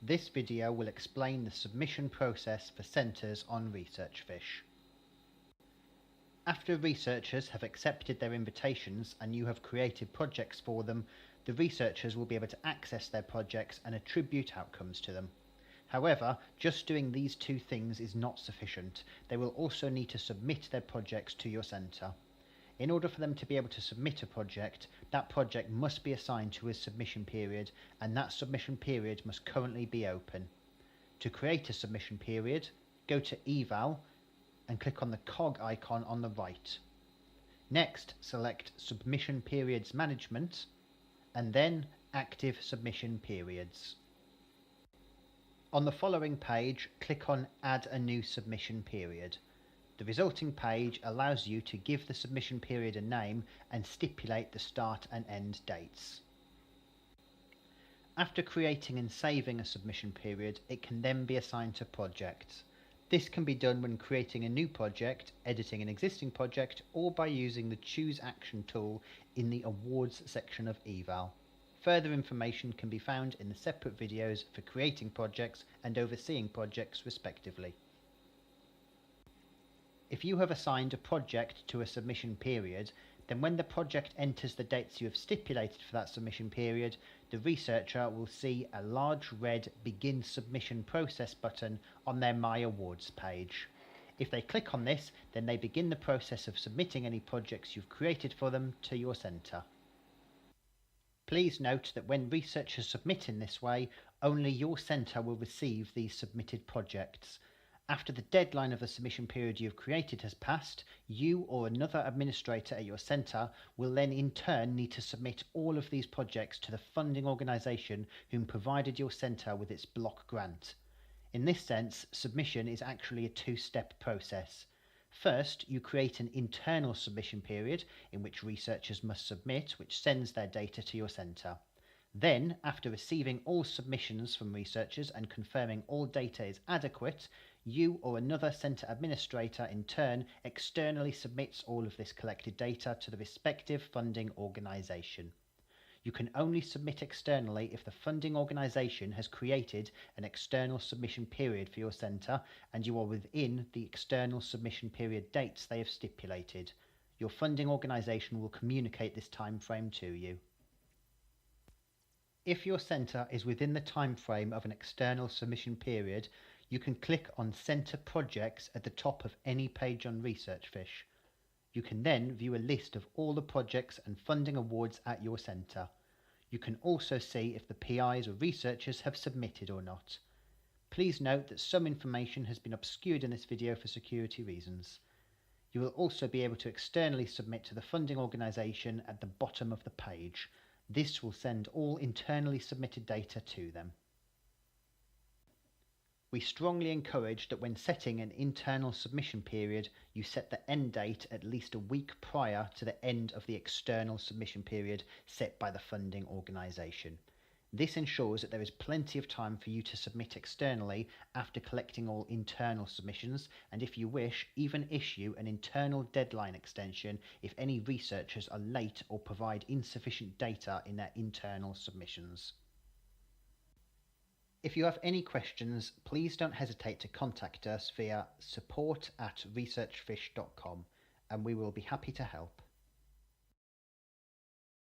This video will explain the submission process for centres on Researchfish. After researchers have accepted their invitations and you have created projects for them, the researchers will be able to access their projects and attribute outcomes to them. However, just doing these two things is not sufficient. They will also need to submit their projects to your centre. In order for them to be able to submit a project, that project must be assigned to a submission period, and that submission period must currently be open. To create a submission period, go to Eval and click on the cog icon on the right. Next, select Submission Periods Management and then Active Submission Periods. On the following page, click on Add a new submission period. The resulting page allows you to give the submission period a name and stipulate the start and end dates. After creating and saving a submission period, it can then be assigned to projects. This can be done when creating a new project, editing an existing project, or by using the Choose Action tool in the Awards section of Eval. Further information can be found in the separate videos for creating projects and overseeing projects respectively. If you have assigned a project to a submission period, then when the project enters the dates you have stipulated for that submission period, the researcher will see a large red Begin Submission Process button on their My Awards page. If they click on this, then they begin the process of submitting any projects you've created for them to your centre. Please note that when researchers submit in this way, only your centre will receive these submitted projects. After the deadline of the submission period you have created has passed, you or another administrator at your centre will then in turn need to submit all of these projects to the funding organisation whom provided your centre with its block grant. In this sense, submission is actually a two-step process. First, you create an internal submission period in which researchers must submit, which sends their data to your centre. Then, after receiving all submissions from researchers and confirming all data is adequate, you or another centre administrator in turn externally submits all of this collected data to the respective funding organisation. You can only submit externally if the funding organisation has created an external submission period for your centre and you are within the external submission period dates they have stipulated. Your funding organisation will communicate this time frame to you. If your centre is within the time frame of an external submission period, you can click on Centre Projects at the top of any page on Researchfish. You can then view a list of all the projects and funding awards at your centre. You can also see if the PIs or researchers have submitted or not. Please note that some information has been obscured in this video for security reasons. You will also be able to externally submit to the funding organisation at the bottom of the page. This will send all internally submitted data to them. We strongly encourage that when setting an internal submission period, you set the end date at least a week prior to the end of the external submission period set by the funding organisation. This ensures that there is plenty of time for you to submit externally after collecting all internal submissions, and if you wish, even issue an internal deadline extension if any researchers are late or provide insufficient data in their internal submissions. If you have any questions, please don't hesitate to contact us via support@researchfish.com and we will be happy to help.